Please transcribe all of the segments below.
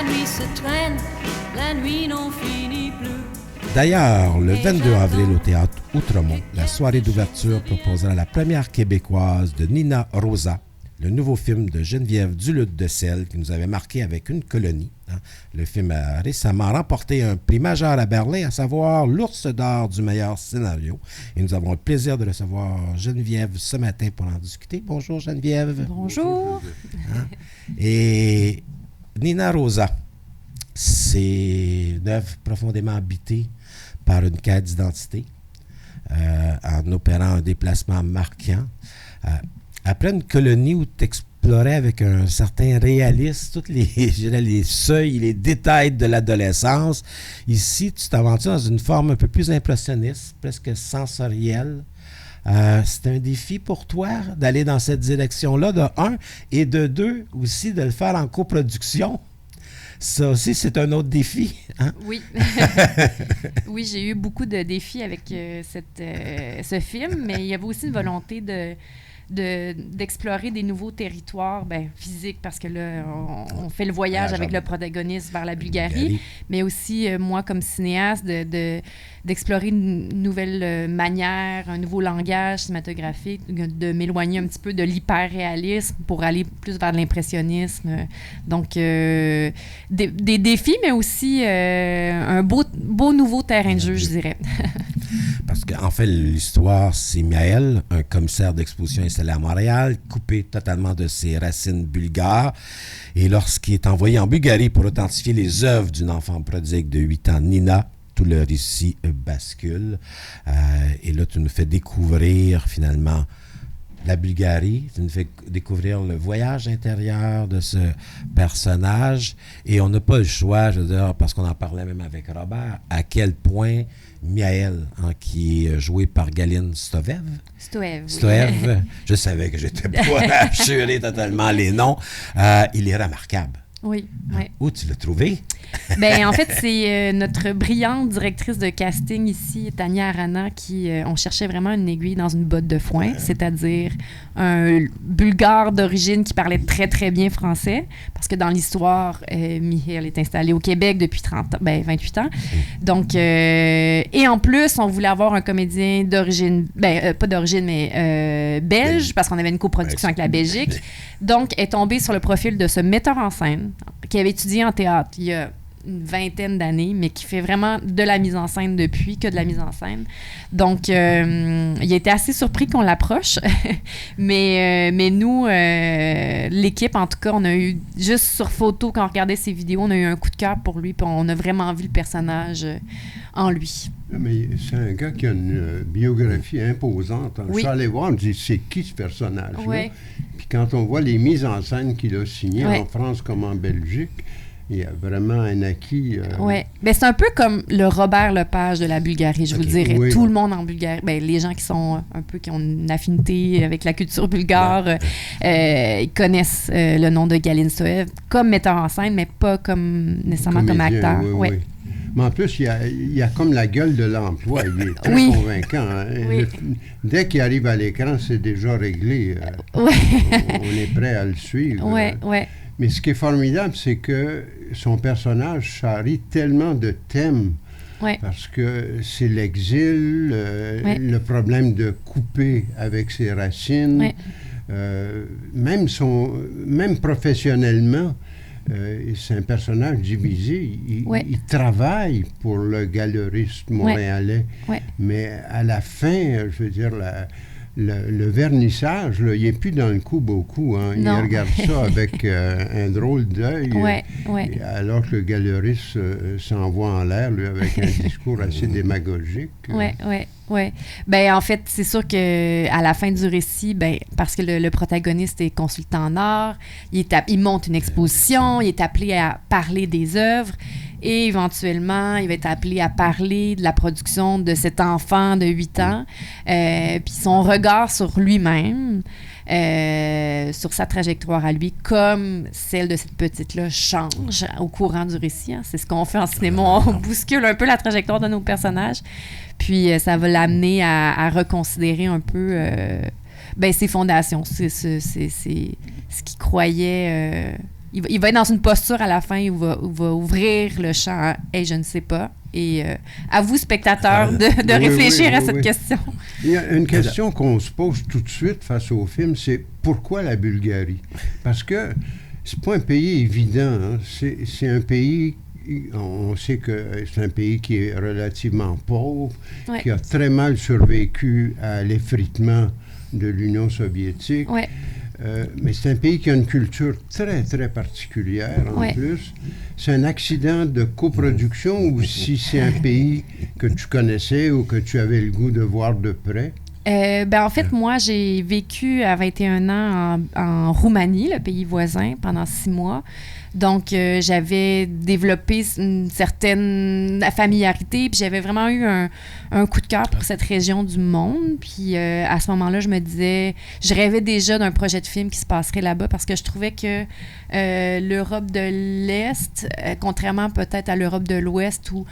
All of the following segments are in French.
la nuit se traîne, la nuit n'en finit plus. D'ailleurs, le 22 avril au Théâtre Outremont, la soirée d'ouverture proposera la première québécoise de Nina Rosa, le nouveau film de Geneviève Duluth de Selle qui nous avait marqué avec Une colonie. Le film a récemment remporté un prix majeur à Berlin, à savoir l'Ours d'or du meilleur scénario. Et nous avons le plaisir de recevoir Geneviève ce matin pour en discuter. Bonjour Geneviève. Bonjour. Et Nina Rosa, c'est une œuvre profondément habitée par une quête d'identité, en opérant un déplacement marquant. Après Une colonie où tu explorais avec un certain réalisme tous les seuils, les détails de l'adolescence, ici, tu t'aventures dans une forme un peu plus impressionniste, presque sensorielle. C'est un défi pour toi d'aller dans cette direction-là, de un, et de deux, aussi de le faire en coproduction. Ça aussi, c'est un autre défi. Hein? Oui. Oui, j'ai eu beaucoup de défis avec ce film, mais il y avait aussi une volonté d'explorer des nouveaux territoires physiques, parce que là, on fait le voyage avec le protagoniste vers la Bulgarie, mais aussi, moi, comme cinéaste, d'explorer une nouvelle manière, un nouveau langage cinématographique, de m'éloigner un petit peu de l'hyper-réalisme pour aller plus vers l'impressionnisme. Donc, des défis, mais aussi un beau nouveau terrain de jeu, je dirais. Parce qu'en fait, l'histoire, c'est Miaël, un commissaire d'exposition installé à Montréal, coupé totalement de ses racines bulgares. Et lorsqu'il est envoyé en Bulgarie pour authentifier les œuvres d'une enfant prodigue de 8 ans, Nina, tout le récit bascule. Et là, tu nous fais découvrir finalement la Bulgarie, tu nous fais découvrir le voyage intérieur de ce personnage. Et on n'a pas le choix, je veux dire, parce qu'on en parlait même avec Robert, à quel point Miaël, qui est joué par Galine Stoev. Oui. Je savais que j'étais pas assuré totalement les noms. Il est remarquable. Oui, oui. Où tu l'as trouvé? En fait, c'est notre brillante directrice de casting ici, Tania Arana, qui on cherchait vraiment une aiguille dans une botte de foin, c'est-à-dire un Bulgare d'origine qui parlait très, très bien français, parce que dans l'histoire, Mihail est installé au Québec depuis 28 ans. Donc, et en plus, on voulait avoir un comédien d'origine, pas d'origine, mais belge, parce qu'on avait une coproduction avec la Belgique. Donc, est tombée sur le profil de ce metteur en scène qui avait étudié en théâtre il y a une vingtaine d'années, mais qui fait vraiment de la mise en scène depuis, que de la mise en scène. Donc, il a été assez surpris qu'on l'approche. mais nous, l'équipe, en tout cas, on a eu, juste sur photo, quand on regardait ses vidéos, on a eu un coup de cœur pour lui, puis on a vraiment vu le personnage en lui. Mais c'est un gars qui a une biographie imposante. Je suis allé voir, je me dis, c'est qui ce personnage-là? Oui. Puis quand on voit les mises en scène qu'il a signées en France comme en Belgique, il y a vraiment un acquis. Oui. C'est un peu comme le Robert Lepage de la Bulgarie, je vous le dirais. Oui. Tout le monde en Bulgarie, les gens qui sont qui ont une affinité avec la culture bulgare, ils connaissent le nom de Galine Stoev comme metteur en scène, mais pas comme nécessairement comme acteur. Oui. Mais en plus, il y a comme la gueule de l'emploi. Il est très convaincant. Hein? Oui. Dès qu'il arrive à l'écran, c'est déjà réglé. On est prêt à le suivre. Oui. Mais ce qui est formidable, c'est que son personnage charrie tellement de thèmes. Ouais. Parce que c'est l'exil, le problème de couper avec ses racines, même professionnellement. C'est un personnage divisé. Il travaille pour le galeriste montréalais. Mais à la fin, je veux dire, le vernissage, là, il n'est plus dans le coup beaucoup. Hein. Il regarde ça avec un drôle d'œil. Alors que le galeriste s'envoie en l'air, lui, avec un discours assez démagogique. Oui. En fait, c'est sûr qu'à la fin du récit, parce que le protagoniste est consultant en art, il monte une exposition, il est appelé à parler des œuvres et éventuellement, il va être appelé à parler de la production de cet enfant de 8 ans. Puis son regard sur lui-même, sur sa trajectoire à lui, comme celle de cette petite-là, change au courant du récit. Hein. C'est ce qu'on fait en cinéma. On bouscule un peu la trajectoire de nos personnages. Puis ça va l'amener à reconsidérer un peu ses fondations. C'est ce qu'il croyait il va être dans une posture à la fin où il va ouvrir le champ à « Hey, je ne sais pas ». Et à vous, spectateurs, de réfléchir à cette question. Il y a une question qu'on se pose tout de suite face au film, c'est pourquoi la Bulgarie? Parce que c'est pas un pays évident. Hein? C'est un pays, on sait que c'est un pays qui est relativement pauvre, qui a très mal survécu à l'effritement de l'Union soviétique. Ouais. Mais c'est un pays qui a une culture très, très particulière en plus. C'est un accident de coproduction ou si c'est un pays que tu connaissais ou que tu avais le goût de voir de près? En fait, moi, j'ai vécu à 21 ans en Roumanie, le pays voisin, pendant 6 mois. Donc, j'avais développé une certaine familiarité, puis j'avais vraiment eu un coup de cœur pour cette région du monde. Puis, à ce moment-là, je me disais, je rêvais déjà d'un projet de film qui se passerait là-bas parce que je trouvais que l'Europe de l'Est, contrairement peut-être à l'Europe de l'Ouest où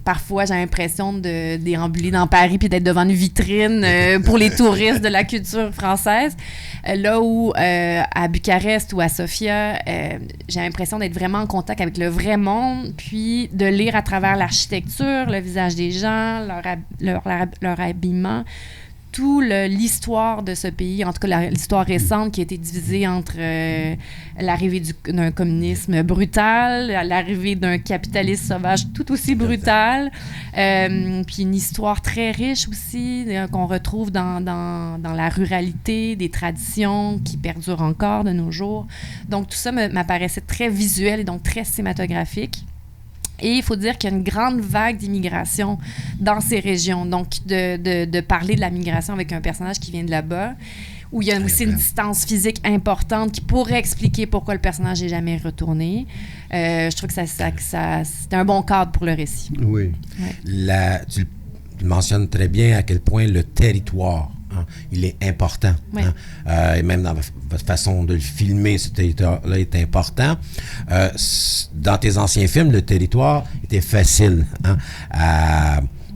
parfois j'ai l'impression de déambuler dans Paris puis d'être devant une vitrine pour les touristes de la culture française. Là où à Bucarest ou à Sofia, j'ai l'impression d'être vraiment en contact avec le vrai monde, puis de lire à travers l'architecture, le visage des gens, leur habillement, tout l'histoire de ce pays, en tout cas l'histoire récente qui a été divisée entre l'arrivée d'un communisme brutal, l'arrivée d'un capitalisme sauvage tout aussi brutal, puis une histoire très riche aussi qu'on retrouve dans la ruralité, des traditions qui perdurent encore de nos jours. Donc tout ça m'apparaissait très visuel et donc très cinématographique. Et il faut dire qu'il y a une grande vague d'immigration dans ces régions. Donc, de parler de la migration avec un personnage qui vient de là-bas, où il y a aussi une distance physique importante qui pourrait expliquer pourquoi le personnage n'est jamais retourné. Je trouve que c'est un bon cadre pour le récit. Oui. Ouais. Tu mentionnes très bien à quel point le territoire, il est important. Oui. Et même dans votre façon de le filmer, ce territoire-là est important. Dans tes anciens films, le territoire était facile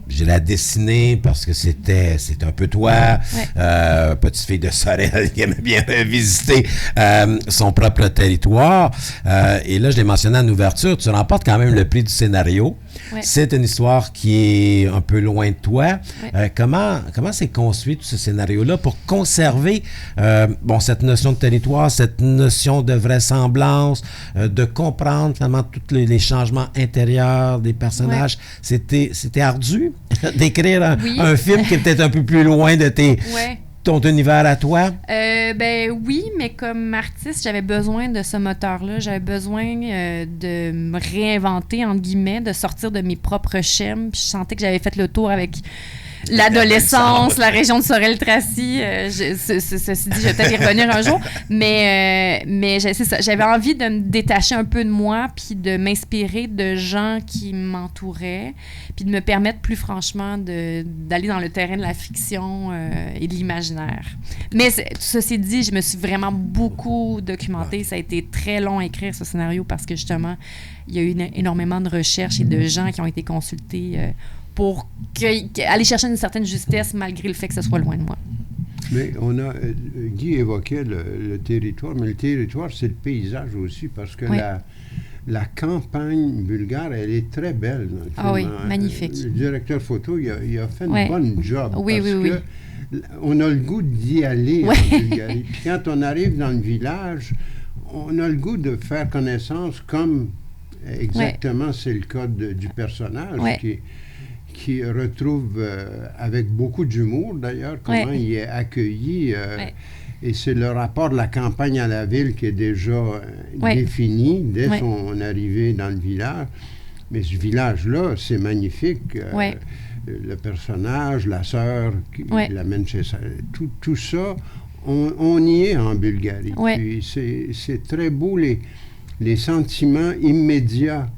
je l'ai dessiné parce que c'était un peu toi, petite fille de Sorel qui aimait bien visiter son propre territoire. Et là, je l'ai mentionné en ouverture, tu remportes quand même le prix du scénario. Ouais. C'est une histoire qui est un peu loin de toi. Ouais. Comment s'est construit tout ce scénario-là pour conserver cette notion de territoire, cette notion de vraisemblance, de comprendre finalement tous les changements intérieurs des personnages? Ouais. C'était ardu d'écrire un film qui est peut-être un peu plus loin de ton univers à toi? Oui, mais comme artiste, j'avais besoin de ce moteur-là. J'avais besoin de me réinventer, entre guillemets, de sortir de mes propres schèmes. Puis je sentais que j'avais fait le tour avec l'adolescence, la région de Sorel-Tracy. Ceci dit, je vais peut-être y revenir un jour. Mais c'est ça. J'avais envie de me détacher un peu de moi puis de m'inspirer de gens qui m'entouraient puis de me permettre plus franchement d'aller dans le terrain de la fiction et de l'imaginaire. Mais ceci dit, je me suis vraiment beaucoup documentée. Ça a été très long à écrire ce scénario parce que justement, il y a eu énormément de recherches et de gens qui ont été consultés pour aller chercher une certaine justesse malgré le fait que ce soit loin de moi. Mais Guy évoquait le territoire, mais le territoire, c'est le paysage aussi, parce que la campagne bulgare, elle est très belle dans le film. Ah oui, magnifique. Le directeur photo, il a fait une bonne job. Oui, parce que on a le goût d'y aller en Bulgarie. Puis quand on arrive dans le village, on a le goût de faire connaissance comme exactement c'est le cas du personnage qui retrouve avec beaucoup d'humour d'ailleurs comment il est accueilli et c'est le rapport de la campagne à la ville qui est déjà défini dès son arrivée dans le village. Mais ce village-là, c'est magnifique. Le personnage, la sœur qui l'amène chez ça, tout ça, on y est en Bulgarie. Puis c'est très beau les sentiments immédiats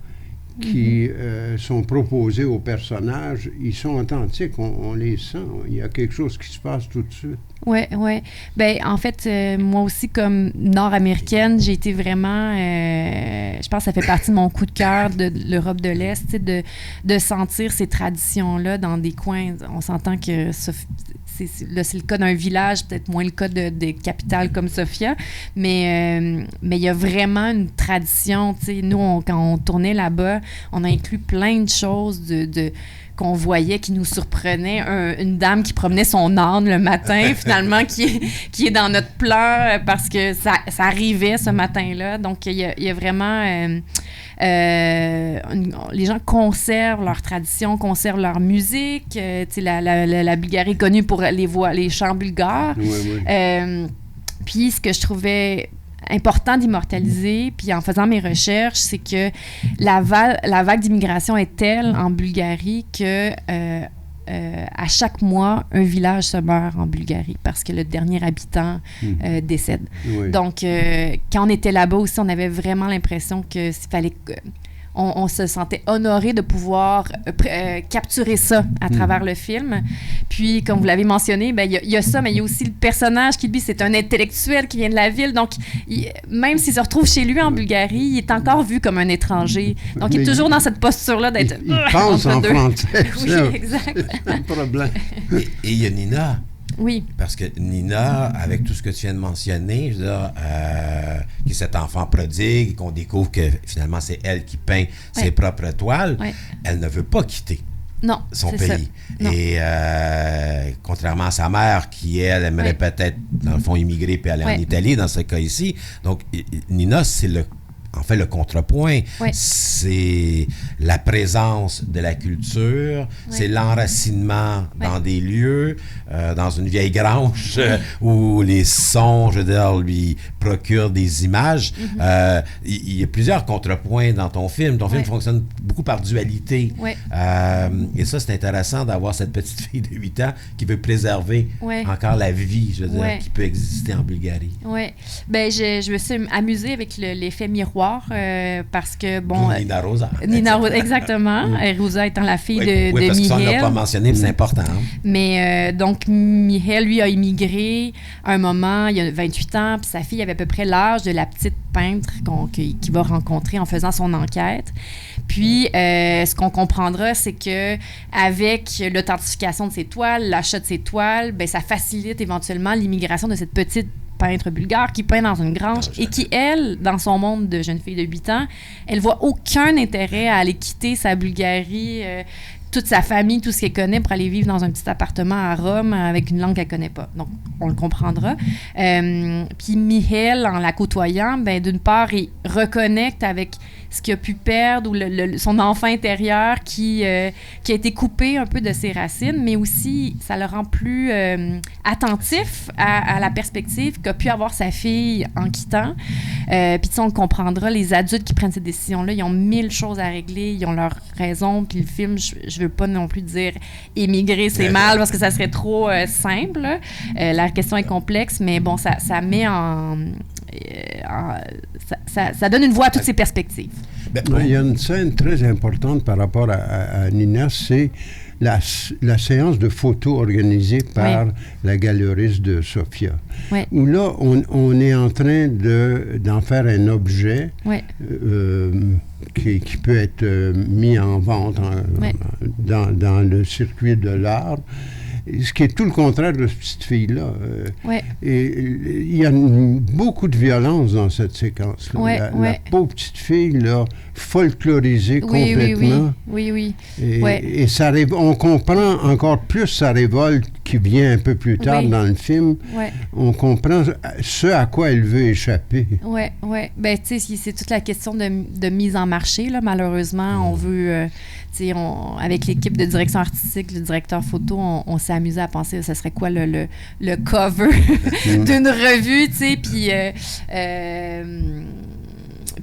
qui sont proposés aux personnages, ils sont authentiques, on les sent. Il y a quelque chose qui se passe tout de suite. Oui, oui. Ben, en fait, moi aussi, comme nord-américaine, j'ai été vraiment... je pense que ça fait partie de mon coup de cœur de l'Europe de l'Est, de sentir ces traditions-là dans des coins. On s'entend que c'est le cas d'un village, peut-être moins le cas des capitales comme Sofia, mais il y a vraiment une tradition. Nous, quand on tournait là-bas, on a inclus plein de choses qu'on voyait, qui nous surprenaient. Une dame qui promenait son âne le matin, finalement, qui est dans notre plan parce que ça arrivait ce matin-là. Donc, il y a vraiment... les gens conservent leur tradition, conservent leur musique. La Bulgarie est connue pour les chants bulgares. Oui, oui. Puis, ce que je trouvais important d'immortaliser, puis en faisant mes recherches, c'est que la vague d'immigration est telle en Bulgarie que à chaque mois, un village se meurt en Bulgarie parce que le dernier habitant décède. Oui. Donc, quand on était là-bas aussi, on avait vraiment l'impression que s'il fallait... On se sentait honoré de pouvoir capturer ça à travers le film. Puis, comme vous l'avez mentionné, ben, y a ça, mais il y a aussi le personnage qui, lui, c'est un intellectuel qui vient de la ville. Donc, même s'il se retrouve chez lui en Bulgarie, il est encore vu comme un étranger. Donc, il est toujours dans cette posture-là d'être... Il pense en français. Oui, exact. C'est un problème. Et il y a Nina. Oui. Parce que Nina, avec tout ce que tu viens de mentionner, je veux dire, qui est cet enfant prodigue, qu'on découvre que finalement c'est elle qui peint ses propres toiles, elle ne veut pas quitter son pays. Et contrairement à sa mère, qui elle aimerait peut-être, dans le fond, immigrer puis aller en Italie, dans ce cas ici. Donc, Nina, c'est le contrepoint, c'est la présence de la culture, c'est l'enracinement dans des lieux, dans une vieille grange où les sons, je veux dire, lui procurent des images. Il y a plusieurs contrepoints dans ton film. Ton film fonctionne beaucoup par dualité. Et ça, c'est intéressant d'avoir cette petite fille de 8 ans qui veut préserver encore la vie, je veux dire, qui peut exister en Bulgarie. Oui. Ben, je me suis amusée avec l'effet miroir. Parce que, bon... Nina Rosa. Nina Rosa, exactement. Rosa étant la fille de parce que ça, on Mihail. l'a pas mentionné, mais c'est important. Mais donc, Mihail, lui, a immigré à un moment, il y a 28 ans, puis sa fille avait à peu près l'âge de la petite peintre qu'il va rencontrer en faisant son enquête. Puis, ce qu'on comprendra, c'est que avec l'authentification de ses toiles, l'achat de ses toiles, ben, ça facilite éventuellement l'immigration de cette petite peintre bulgare qui peint dans une grange et qui, elle, dans son monde de jeune fille de 8 ans, elle voit aucun intérêt à aller quitter sa Bulgarie, toute sa famille, tout ce qu'elle connaît pour aller vivre dans un petit appartement à Rome avec une langue qu'elle connaît pas. Donc, on le comprendra. Puis Mihail, en la côtoyant, ben, d'une part, il reconnecte avec ce qu'il a pu perdre ou son enfant intérieur qui a été coupé un peu de ses racines, mais aussi, ça le rend plus attentif à la perspective qu'a pu avoir sa fille en quittant. Puis, tu sais, on le comprendra, les adultes qui prennent ces décisions-là, ils ont 1000 choses à régler, ils ont leurs raisons, puis le film, je veux pas non plus dire émigrer, c'est mal, parce que ça serait trop simple. La question est complexe, mais bon, ça met ça donne une voix à toutes ces perspectives. Il y a une scène très importante par rapport à Nina, c'est la séance de photos organisée par la galeriste de Sofia. Où là, on est en train d'en faire un objet qui peut être mis en vente dans le circuit de l'art. Ce qui est tout le contraire de cette petite fille-là. Et il y a beaucoup de violence dans cette séquence-là. La pauvre petite fille, là, folklorisée complètement. Oui. Et ça, on comprend encore plus sa révolte qui vient un peu plus tard dans le film. On comprend ce à quoi elle veut échapper. Ben, tu sais, c'est toute la question de mise en marché, là. Malheureusement, on veut... avec l'équipe de direction artistique, le directeur photo, on s'est amusé à penser ce serait quoi le cover d'une revue, tu sais, puis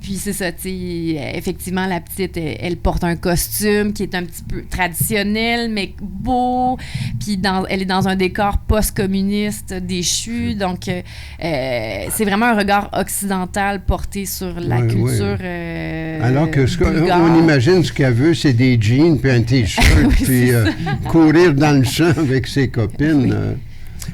Puis c'est ça, tu sais, effectivement, la petite, elle porte un costume qui est un petit peu traditionnel, mais beau. Puis elle est dans un décor post-communiste déchu. Donc, c'est vraiment un regard occidental porté sur la culture alors que on imagine ce qu'elle veut, c'est des jeans, puis un T-shirt, puis courir dans le champ avec ses copines.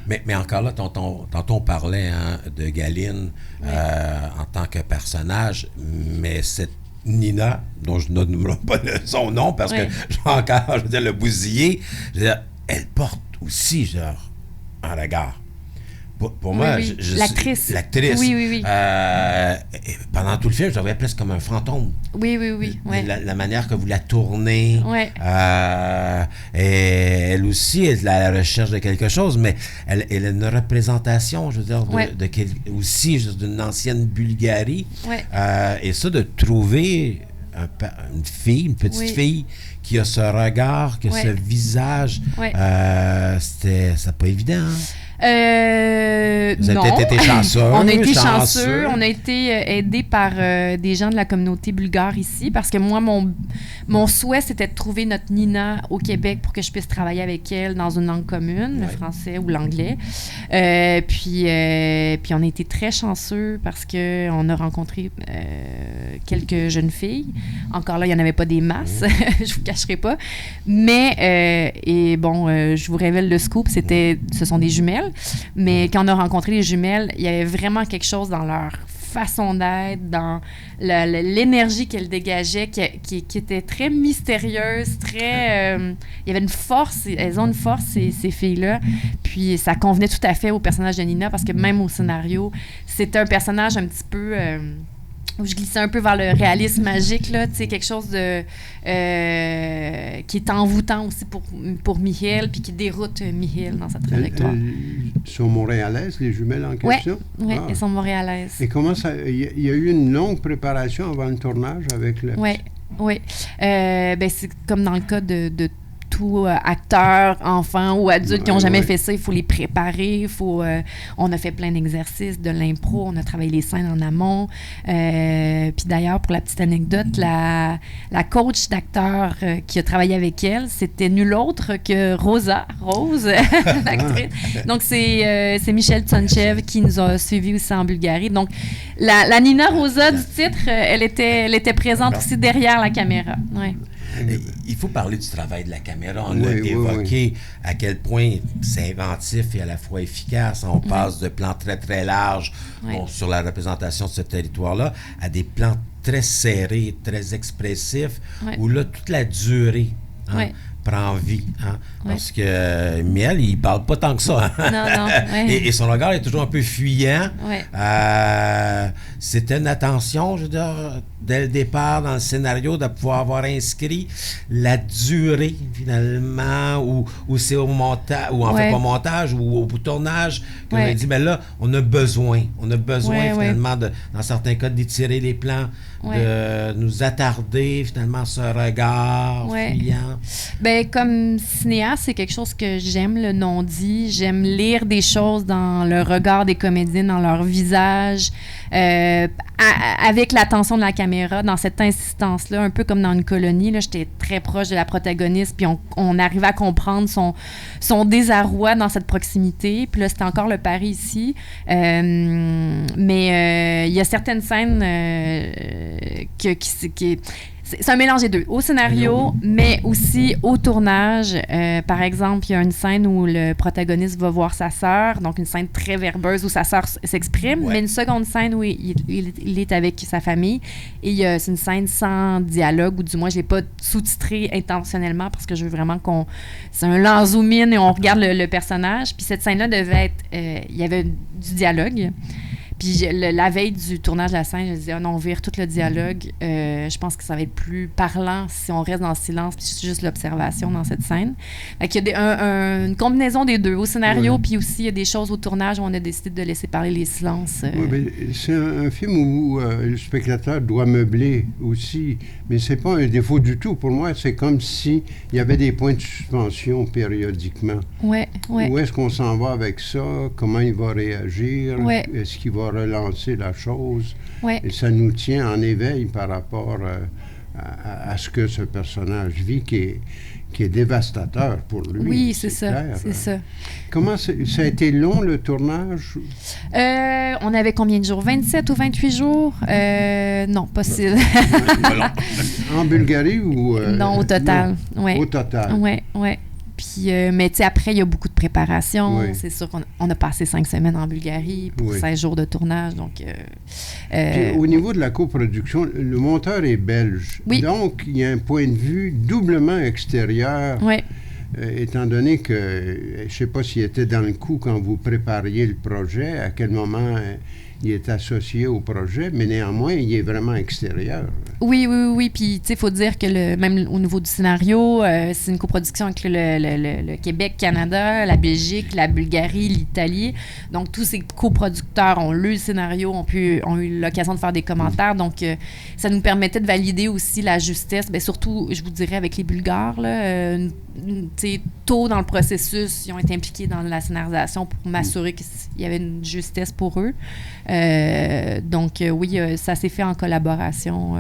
Mais encore là, tantôt on parlait de Galine en tant que personnage, mais cette Nina, dont je ne nomme pas son nom parce que j'ai encore, je veux dire, le bousillé, je veux dire, elle porte aussi, genre, un regard. Pour moi, l'actrice. Oui. Pendant tout le film, je la voyais presque comme un fantôme. Oui. La manière que vous la tournez. Oui. Elle aussi est à la recherche de quelque chose, mais elle a une représentation, je veux dire, aussi d'une ancienne Bulgarie. Oui. Et ça, de trouver une petite fille qui a ce regard, qui a ce visage, c'était pas évident, hein? Vous avez peut-être été chanceux. On a été chanceux. On a été aidés par des gens de la communauté bulgare ici parce que moi, mon souhait, c'était de trouver notre Nina au Québec pour que je puisse travailler avec elle dans une langue commune, le français ou l'anglais. Puis on a été très chanceux parce qu'on a rencontré quelques jeunes filles. Encore là, il n'y en avait pas des masses, je ne vous cacherai pas. Mais, je vous révèle le scoop, ce sont des jumelles. Mais quand on a rencontré les jumelles, il y avait vraiment quelque chose dans leur façon d'être, dans l'énergie qu'elles dégageaient, qui était très mystérieuse, très... il y avait une force, elles ont une force, ces filles-là. Puis ça convenait tout à fait au personnage de Nina, parce que même au scénario, c'est un personnage un petit peu... où je glissais un peu vers le réalisme magique, là, tu sais, quelque chose de qui est envoûtant aussi pour Mihail, puis qui déroute Mihail dans sa trajectoire. Elles sont montréalaises, les jumelles en question? Oui, elles sont montréalaises. Et comment ça... Il y a eu une longue préparation avant le tournage avec le... Oui. C'est comme dans le cas de tout acteurs, enfants ou adultes qui n'ont jamais fait ça, il faut les préparer. On a fait plein d'exercices, de l'impro, on a travaillé les scènes en amont. Puis d'ailleurs, pour la petite anecdote, la coach d'acteurs qui a travaillé avec elle, c'était nulle autre que Rose, l'actrice. Donc, c'est Michel Tsontchev qui nous a suivis aussi en Bulgarie. Donc, la Nina Rosa du titre, elle était présente aussi derrière la caméra. Ouais. Il faut parler du travail de la caméra. On a évoqué à quel point c'est inventif et à la fois efficace. On passe de plans très, très larges sur la représentation de ce territoire-là à des plans très serrés, très expressifs, où là, toute la durée prend vie. Hein? Parce que Miel, il parle pas tant que ça. Hein? Non. Et son regard est toujours un peu fuyant. C'était une attention, je veux dire, dès le départ dans le scénario, de pouvoir avoir inscrit la durée, finalement, où c'est au montage, ou en fait pas montage, ou au tournage, qu'on a dit, là, on a besoin finalement, dans certains cas, d'étirer les plans, de nous attarder, finalement, ce regard fuyant. Comme cinéaste, c'est quelque chose que j'aime, le non-dit. J'aime lire des choses dans le regard des comédiens, dans leur visage, avec l'attention de la caméra, dans cette insistance-là, un peu comme dans Une colonie. Là, j'étais très proche de la protagoniste, puis on arrivait à comprendre son désarroi dans cette proximité. Puis là, c'était encore le pari ici. Mais il y a certaines scènes qui c'est un mélange des deux. Au scénario, mais aussi au tournage. Par exemple, il y a une scène où le protagoniste va voir sa sœur, donc une scène très verbeuse où sa sœur s'exprime, mais une seconde scène où il est avec sa famille. Et c'est une scène sans dialogue, ou du moins, je ne l'ai pas sous-titré intentionnellement parce que je veux vraiment c'est un lent zoom-in et on regarde le personnage. Puis cette scène-là devait être... il y avait du dialogue. Puis la veille du tournage de la scène, je disais, on vire tout le dialogue. Je pense que ça va être plus parlant si on reste dans le silence puis juste l'observation dans cette scène. Fait qu'il y a une combinaison des deux. Au scénario, puis aussi, il y a des choses au tournage où on a décidé de laisser parler les silences. C'est un film où le spectateur doit meubler aussi, mais c'est pas un défaut du tout. Pour moi, c'est comme s'il y avait des points de suspension périodiquement. Où est-ce qu'on s'en va avec ça? Comment il va réagir? Est-ce qu'il va relancer la chose. Ouais. Et ça nous tient en éveil par rapport à ce que ce personnage vit, qui est dévastateur pour lui. Oui, c'est ça. Clair, c'est ça. Comment ça a été long, le tournage? On avait combien de jours? 27 ou 28 jours? Non, pas si... En Bulgarie ou... non, au total. Ouais. Au total. Oui. Puis, mais tu sais, après, il y a beaucoup de préparation. Oui. C'est sûr qu'on a passé 5 semaines en Bulgarie pour 16 jours de tournage. Donc, puis, au niveau de la coproduction, le monteur est belge. Oui. Donc, il y a un point de vue doublement extérieur. Oui. Étant donné que, je ne sais pas s'il était dans le coup quand vous prépariez le projet, à quel moment il est associé au projet, mais néanmoins, il est vraiment extérieur. Oui. Puis, tu sais, il faut dire que même au niveau du scénario, c'est une coproduction avec le Québec, Canada, la Belgique, la Bulgarie, l'Italie. Donc, tous ces coproducteurs ont lu le scénario, ont eu l'occasion de faire des commentaires. Donc, ça nous permettait de valider aussi la justesse. Bien, surtout, je vous dirais, avec les Bulgares, là, tôt dans le processus, ils ont été impliqués dans la scénarisation pour m'assurer qu'il y avait une justesse pour eux. Donc, oui, ça s'est fait en collaboration,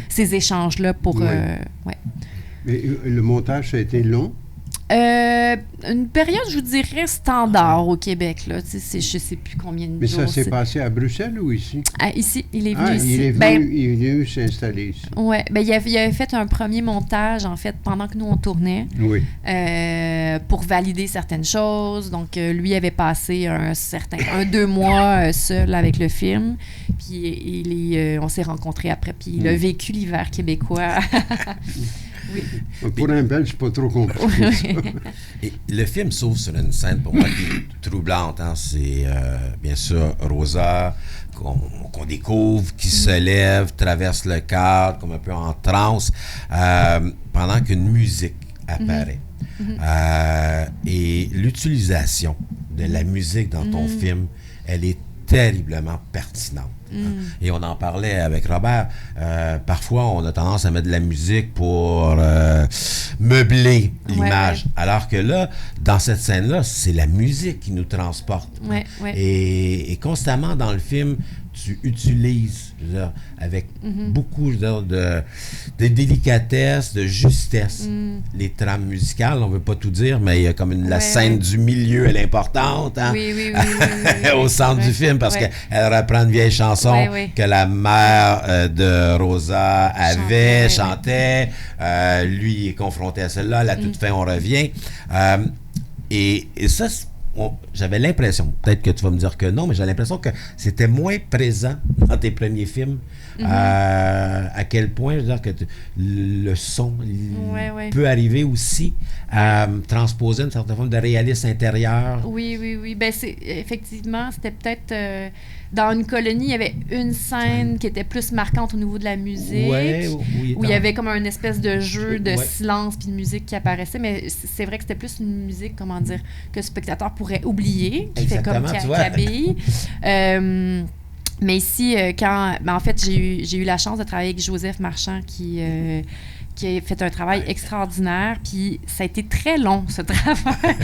ces échanges-là pour... Mais le montage, ça a été long? Une période, je vous dirais, standard au Québec. Là. Je ne sais plus combien de jours. Mais ça s'est passé à Bruxelles ou ici? Ici, il est venu ici. Il est venu s'installer ici. Oui, il avait fait un premier montage, en fait, pendant que nous, on tournait. Oui. Pour valider certaines choses. Donc, lui avait passé 2 mois seul avec le film. Puis, on s'est rencontrés après. Puis, il a vécu l'hiver québécois. Oui. Pour un Belge, c'est pas trop compliqué. Et le film s'ouvre sur une scène pour moi qui est troublante. Hein. C'est bien sûr Rosa qu'on découvre, qui se lève, traverse le cadre comme un peu en transe, pendant qu'une musique apparaît. Et l'utilisation de la musique dans ton film, elle est terriblement pertinente. Et on en parlait avec Robert. Parfois, on a tendance à mettre de la musique pour meubler l'image. Alors que là, dans cette scène-là, c'est la musique qui nous transporte. Et constamment dans le film, tu utilises, je veux dire, avec beaucoup de délicatesse, de justesse, les trames musicales. On ne veut pas tout dire, mais il y a comme la scène du milieu, elle est importante, hein? Au centre du film, parce qu'elle reprend une vieille chanson que la mère de Rosa avait, chantait. Lui est confronté à celle-là. À la toute fin, on revient. Et ça, j'avais l'impression, peut-être que tu vas me dire que non, mais j'ai l'impression que c'était moins présent dans tes premiers films. À quel point, je veux dire, que le son peut arriver aussi à transposer une certaine forme de réalisme intérieur. Oui. Ben, effectivement, c'était peut-être... dans une colonie, il y avait une scène qui était plus marquante au niveau de la musique, où il y avait comme un espèce de jeu de silence puis de musique qui apparaissait, mais c'est vrai que c'était plus une musique, comment dire, que le spectateur pourrait oublier, qui fait comme cabille. Mais ici, en fait, j'ai eu la chance de travailler avec Joseph Marchand qui a fait un travail extraordinaire, puis ça a été très long, ce travail.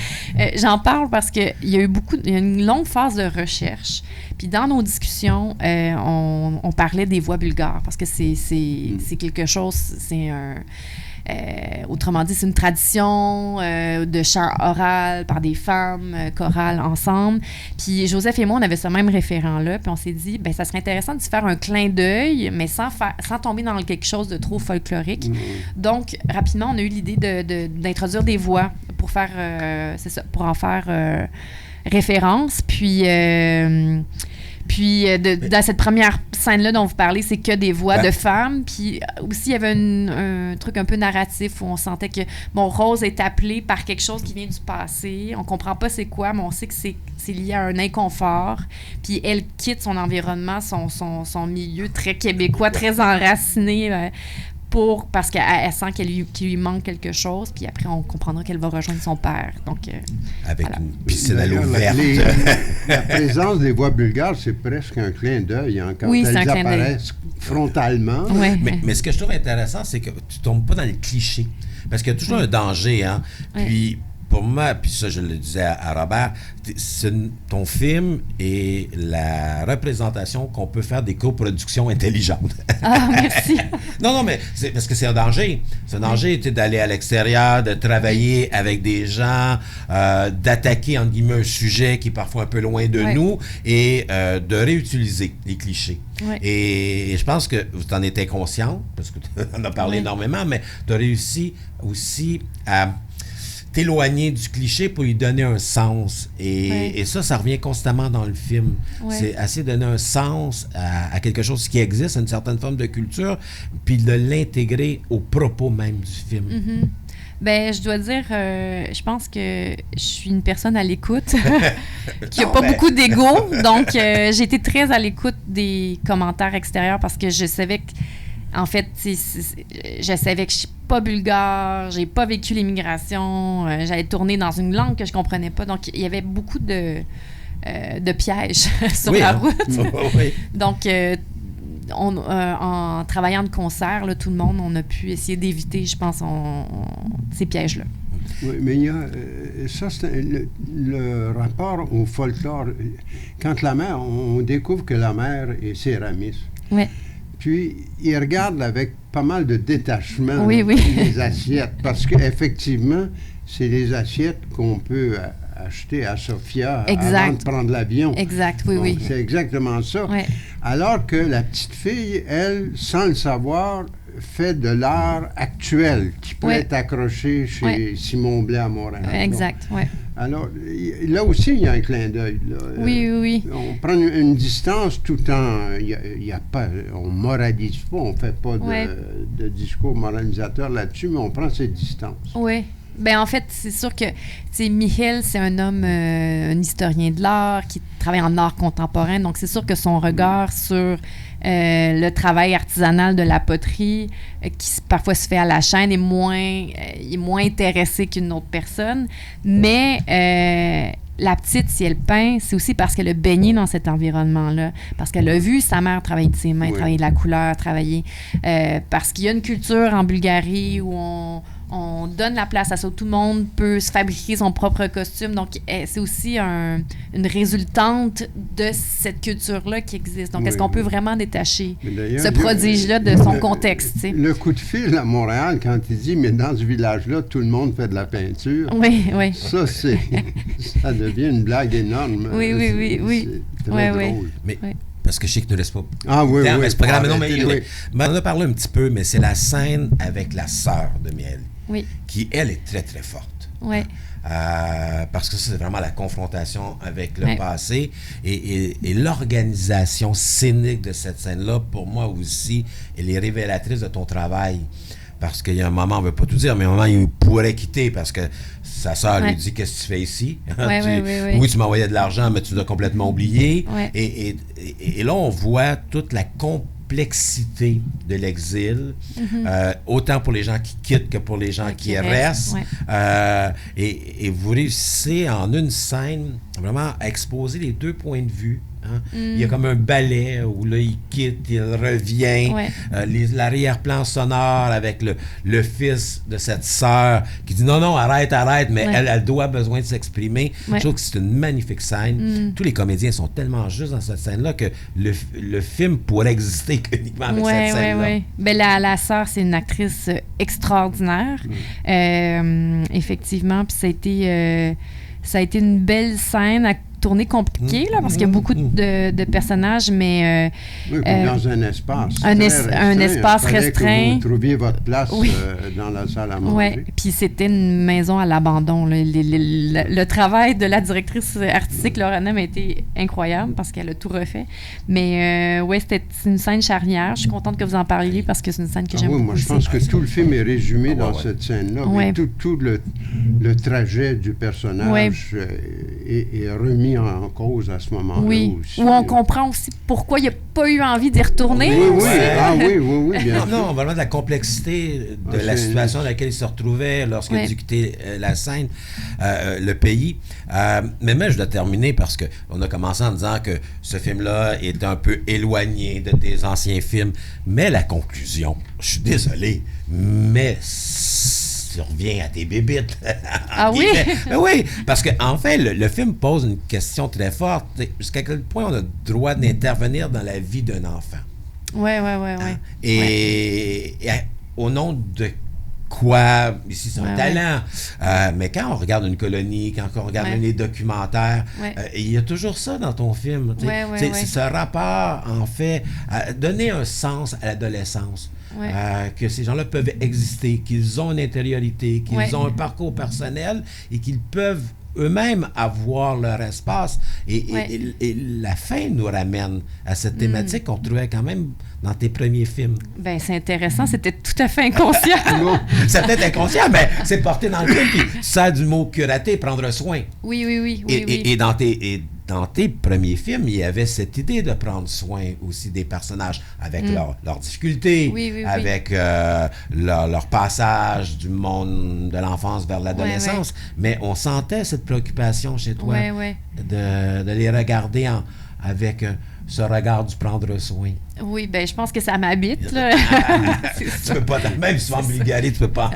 J'en parle parce qu'il y a eu une longue phase de recherche. Puis dans nos discussions, on parlait des voix bulgares, parce que c'est quelque chose, c'est un... autrement dit, c'est une tradition de chant oral par des femmes chorales ensemble. Puis Joseph et moi, on avait ce même référent-là. Puis on s'est dit, ça serait intéressant de faire un clin d'œil, mais sans tomber dans quelque chose de trop folklorique. Donc, rapidement, on a eu l'idée d'introduire des voix pour faire, pour en faire référence. Puis dans cette première scène-là dont vous parlez, c'est que des voix de femmes. Puis aussi, il y avait un truc un peu narratif où on sentait que Rose est appelée par quelque chose qui vient du passé. On comprend pas c'est quoi, mais on sait que c'est lié à un inconfort. Puis elle quitte son environnement, son milieu très québécois, très enraciné. Parce qu'elle sent qu'il lui manque quelque chose, puis après, on comprendra qu'elle va rejoindre son père. Donc, avec une piscine à l'eau verte. La présence des voix bulgares, c'est presque un clin d'œil quand elles apparaissent frontalement. Mais ce que je trouve intéressant, c'est que tu ne tombes pas dans le cliché. Parce qu'il y a toujours un danger. Hein? Puis, pour moi, puis ça, je le disais à Robert, ton film est la représentation qu'on peut faire des coproductions intelligentes. Ah, merci. Non, mais c'est parce que c'est un danger. C'est un danger d'aller à l'extérieur, de travailler avec des gens, d'attaquer, entre guillemets, un sujet qui est parfois un peu loin de nous et de réutiliser les clichés. Ouais. Et je pense que tu en étais consciente, parce que tu en as parlé énormément, mais tu as réussi aussi à t'éloigner du cliché pour lui donner un sens. Et ça revient constamment dans le film. Ouais. C'est essayer de donner un sens à quelque chose qui existe, à une certaine forme de culture, puis de l'intégrer au propos même du film. Mm-hmm. Ben, je dois dire, je pense que je suis une personne à l'écoute, qui n'a pas beaucoup d'ego. Donc, j'ai été très à l'écoute des commentaires extérieurs parce que je savais que, en fait, je savais que je suis pas bulgare, j'ai pas vécu l'immigration, j'allais tourner dans une langue que je comprenais pas. Donc, il y avait beaucoup de pièges sur la route. Oui. Donc, en travaillant de concert, là, tout le monde, on a pu essayer d'éviter, je pense, ces pièges-là. Oui, mais il y a ça, c'est le rapport au folklore. Quand la mère, on découvre que la mère est céramiste. Oui. Puis, il regarde avec pas mal de détachement oui. les assiettes, parce qu'effectivement, c'est les assiettes qu'on peut acheter à Sofia avant de prendre l'avion. Exact, oui, donc, oui. C'est exactement ça. Ouais. Alors que la petite fille, elle, sans le savoir, fait de l'art actuel qui peut être accroché chez Simon Blais à Montréal. Exact, oui. Alors, là aussi, il y a un clin d'œil. Là. Oui. On prend une distance tout en... on ne moralise pas, on ne fait pas de discours moralisateur là-dessus, mais on prend ses distances. Oui. Bien, en fait, c'est sûr que Michel, c'est un homme, un historien de l'art qui travaille en art contemporain. Donc, c'est sûr que son regard sur le travail artisanal de la poterie, qui parfois se fait à la chaîne, est moins intéressé qu'une autre personne. Mais la petite, si elle peint, c'est aussi parce qu'elle a baigné dans cet environnement-là, parce qu'elle a vu sa mère travailler de ses mains, travailler de la couleur, parce qu'il y a une culture en Bulgarie où on donne la place à ça. Tout le monde peut se fabriquer son propre costume. Donc, c'est aussi une résultante de cette culture-là qui existe. Donc, est-ce qu'on peut vraiment détacher ce prodige-là de son contexte? T'sais? Le coup de fil à Montréal, quand il dit « Mais dans ce village-là, tout le monde fait de la peinture. » Oui. Ça, ça devient une blague énorme. Oui. C'est très drôle. Mais, parce que je sais que tu ne laisses pas. Ah oui, c'est pas grave. Mais on en a parlé un petit peu, mais c'est la scène avec la sœur de Miel. Oui. Qui, elle, est très, très forte. Oui. Parce que ça, c'est vraiment la confrontation avec le passé. Et l'organisation scénique de cette scène-là, pour moi aussi, elle est révélatrice de ton travail. Parce qu'il y a un moment, on ne veut pas tout dire, mais un moment, il pourrait quitter parce que sa sœur lui dit « Qu'est-ce que tu fais ici? » Oui, tu m'envoyais de l'argent, mais tu l'as complètement oublié. Et là, on voit toute la complexité de l'exil, autant pour les gens qui quittent que pour les gens qui restent. Et vous réussissez en une scène vraiment à exposer les deux points de vue. Il y a comme un ballet où là, il quitte, il revient. L'arrière-plan sonore avec le fils de cette sœur qui dit non, arrête, mais elle doit besoin de s'exprimer. Je trouve que c'est une magnifique scène. Tous les comédiens sont tellement justes dans cette scène-là que le film pourrait exister uniquement avec cette scène-là. Ben, la sœur, c'est une actrice extraordinaire. Effectivement, puis ça a été une belle scène à tournée compliquée, là, parce qu'il y a beaucoup de personnages, mais... dans un espace. Un espace restreint. Que vous trouviez votre place dans la salle à manger. Oui, puis c'était une maison à l'abandon. Le travail de la directrice artistique, Lorena, a été incroyable parce qu'elle a tout refait. Mais c'était une scène charnière. Je suis contente que vous en parliez parce que c'est une scène que j'aime beaucoup. Moi, je pense que tout le film est résumé dans cette scène-là. Tout le trajet du personnage est remis en cause à ce moment-là aussi. Où on comprend aussi pourquoi il n'a pas eu envie d'y retourner. Oui, bien sûr. Non, vraiment de la complexité de la situation dans laquelle il se retrouvait lorsqu'il a dû quitter la scène, le pays. Mais je dois terminer parce qu'on a commencé en disant que ce film-là est un peu éloigné de tes anciens films. Mais la conclusion, je suis désolé, mais tu reviens à tes bébites. Ah oui? Ben oui, parce qu'en fait, le film pose une question très forte. Jusqu'à quel point on a le droit d'intervenir dans la vie d'un enfant? Oui. Et au nom de quoi? Ici, c'est un talent. Mais quand on regarde une colonie, quand on regarde les documentaires, il y a toujours ça dans ton film. C'est ce rapport, en fait, à donner un sens à l'adolescence. Que ces gens-là peuvent exister, qu'ils ont une intériorité, qu'ils ont un parcours personnel et qu'ils peuvent eux-mêmes avoir leur espace. Et la fin nous ramène à cette thématique qu'on trouvait quand même dans tes premiers films. Ben c'est intéressant, c'était tout à fait inconscient. C'est peut-être inconscient, mais c'est porté dans le film. Puis tu sers du mot curater, prendre soin. Oui. Et dans tes premiers films, il y avait cette idée de prendre soin aussi des personnages avec leurs difficultés, avec leur passage du monde de l'enfance vers l'adolescence. Mais on sentait cette préoccupation chez toi de les regarder avec ce regard du prendre soin. Oui, ben je pense que ça m'habite. Là. Tu peux pas, même si tu vas en Bulgarie, tu peux pas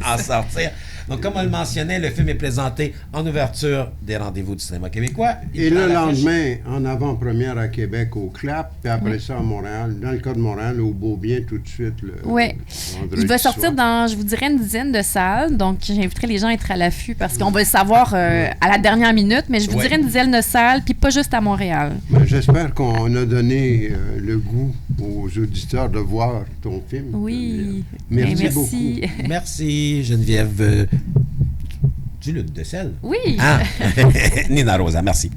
en sortir. Donc, comme on le mentionnait, le film est présenté en ouverture des rendez-vous du cinéma québécois. Et le lendemain, en avant-première à Québec au CLAP, puis après ça à Montréal, dans le cas de Montréal, au Beaubien tout de suite. Il va sortir dans, je vous dirais, une dizaine de salles. Donc, j'inviterai les gens à être à l'affût parce qu'on va le savoir à la dernière minute, mais je vous dirais une dizaine de salles, puis pas juste à Montréal. Ben, j'espère qu'on a donné le goût aux auditeurs de voir ton film. Oui. Merci beaucoup. Merci, Geneviève. Du Luc de Sel. Oui. Nina Rosa, merci.